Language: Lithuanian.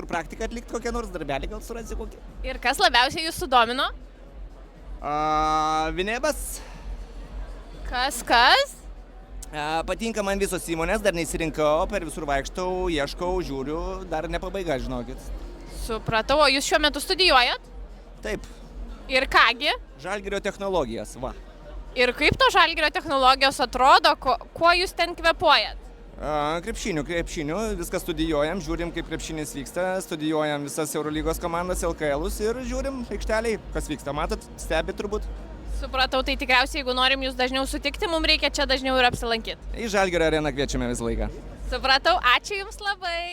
praktiką atlikti kokią nors darbelį, gal surasi kokį. Ir kas labiausiai jūs sudomino? Vinebas. Kas? Patinka man visos įmonės, dar neįsirinkau, per visur vaikštau, ieškau, žiūriu, dar ne pabaiga, žinokit. Supratau, o jūs šiuo metu studijuojat? Taip, Ir kągi? Žalgirio technologijas, va. Ir kaip to Žalgirio technologijos atrodo, kuo jūs ten kvėpuojat? Krepšiniu, viską studijuojam, žiūrim, kaip krepšinis vyksta, studijuojam visas Eurolygos komandas, LKL-us ir žiūrim aikšteliai, kas vyksta. Matot, stebit turbūt. Supratau, tai tikriausiai, jeigu norim jūs dažniau sutikti, mums reikia čia dažniau ir apsilankyti. Į Žalgirio areną kviečiame visą laiką. Supratau, ačiū Jums labai.